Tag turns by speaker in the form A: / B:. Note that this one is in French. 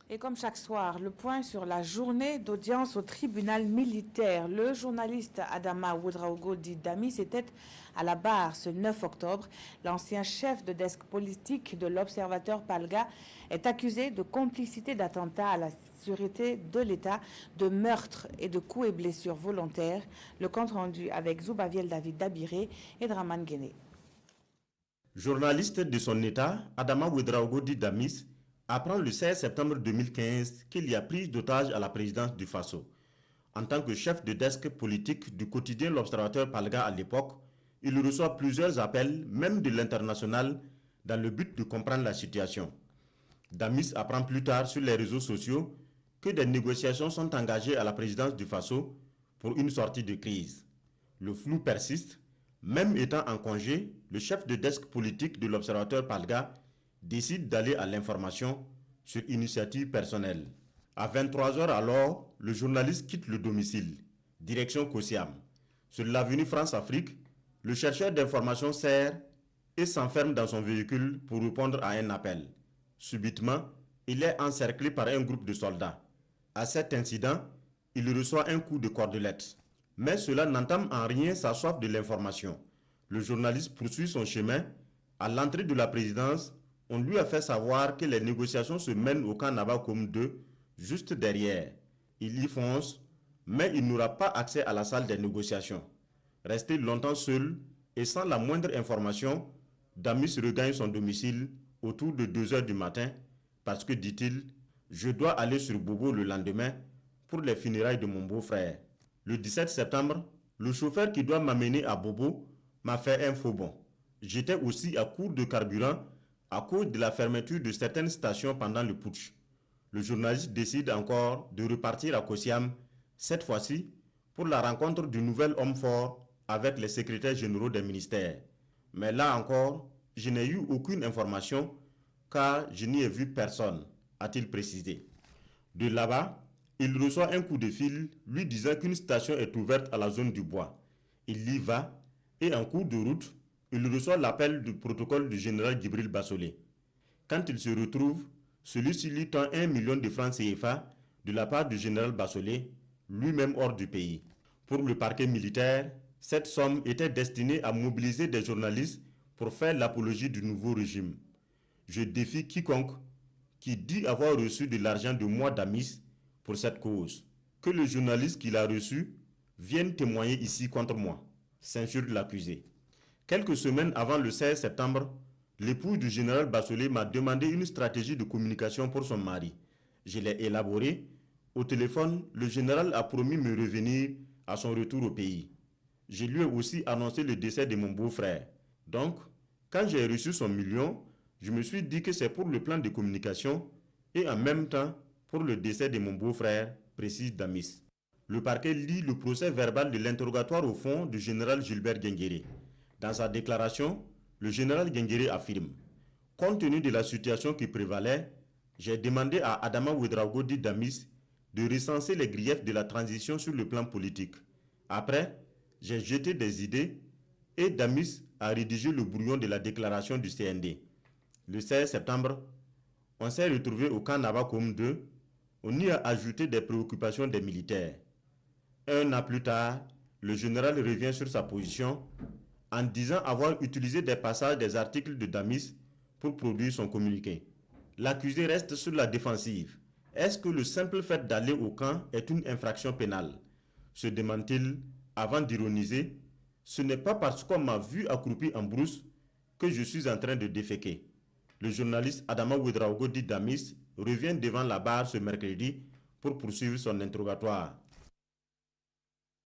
A: Et comme chaque soir, le point sur la journée d'audience au tribunal militaire. Le journaliste Adama Ouedraogo dit Damis était à la barre ce 9 octobre. L'ancien chef de desk politique de l'Observateur Palga est accusé de complicité d'attentat à la sécurité de l'État, de meurtre et de coups et blessures volontaires. Le compte rendu avec Zoubaviel David Dabiré et Draman Guéné.
B: Journaliste de son État, Adama Ouedraogo dit Damis apprend le 16 septembre 2015 qu'il y a prise d'otage à la présidence du Faso. En tant que chef de desk politique du quotidien L'Observateur Palga à l'époque, il reçoit plusieurs appels, même de l'international, dans le but de comprendre la situation. Damis apprend plus tard sur les réseaux sociaux que des négociations sont engagées à la présidence du Faso pour une sortie de crise. Le flou persiste. Même étant en congé, le chef de desk politique de l'Observateur Palga décide d'aller à l'information sur initiative personnelle. À 23 heures alors, le journaliste quitte le domicile, direction Kosiam. Sur l'avenue France-Afrique, le chercheur d'information sert et s'enferme dans son véhicule pour répondre à un appel. Subitement, il est encerclé par un groupe de soldats. À cet incident, il reçoit un coup de cordelette. Mais cela n'entame en rien sa soif de l'information. Le journaliste poursuit son chemin. À l'entrée de la présidence, on lui a fait savoir que les négociations se mènent au camp Nabakoum 2, juste derrière. Il y fonce, mais il n'aura pas accès à la salle des négociations. Resté longtemps seul et sans la moindre information, Damis regagne son domicile autour de 2 heures du matin parce que, dit-il, je dois aller sur Bobo le lendemain pour les funérailles de mon beau-frère. Le 17 septembre, le chauffeur qui doit m'amener à Bobo m'a fait un faux bond. J'étais aussi à court de carburant à cause de la fermeture de certaines stations pendant le putsch. Le journaliste décide encore de repartir à Kosiam, cette fois-ci pour la rencontre du nouvel homme fort avec les secrétaires généraux des ministères. Mais là encore, je n'ai eu aucune information car je n'y ai vu personne, a-t-il précisé. De là-bas, il reçoit un coup de fil lui disant qu'une station est ouverte à la zone du bois. Il y va et en cours de route, il reçoit l'appel du protocole du général Djibril Bassolé. Quand il se retrouve, celui-ci lui tend 1 million de francs CFA de la part du général Bassolé, lui-même hors du pays. Pour le parquet militaire, cette somme était destinée à mobiliser des journalistes pour faire l'apologie du nouveau régime. Je défie quiconque qui dit avoir reçu de l'argent de moi Damis pour cette cause. Que le journaliste qui l'a reçu vienne témoigner ici contre moi, s'insurge l'accusé. Quelques semaines avant le 16 septembre, l'épouse du général Bassolé m'a demandé une stratégie de communication pour son mari. Je l'ai élaborée. Au téléphone, le général a promis me revenir à son retour au pays. Je lui ai aussi annoncé le décès de mon beau-frère. Donc, quand j'ai reçu son million, je me suis dit que c'est pour le plan de communication et en même temps pour le décès de mon beau-frère, précise Damis. Le parquet lit le procès verbal de l'interrogatoire au fond du général Gilbert Guinguéré. Dans sa déclaration, le général Guinguéré affirme « Compte tenu de la situation qui prévalait, j'ai demandé à Adama Ouedraogo dit Damis de recenser les griefs de la transition sur le plan politique. Après, j'ai jeté des idées et Damis a rédigé le brouillon de la déclaration du CND. Le 16 septembre, on s'est retrouvé au camp Nabakoum 2. On y a ajouté des préoccupations des militaires. Un an plus tard, le général revient sur sa position en disant avoir utilisé des passages des articles de Damis pour produire son communiqué. L'accusé reste sur la défensive. Est-ce que le simple fait d'aller au camp est une infraction pénale? Se demande-t-il avant d'ironiser. Ce n'est pas parce qu'on m'a vu accroupi en brousse que je suis en train de déféquer. Le journaliste Adama Ouedraogo dit Damis revient devant la barre ce mercredi pour poursuivre son interrogatoire.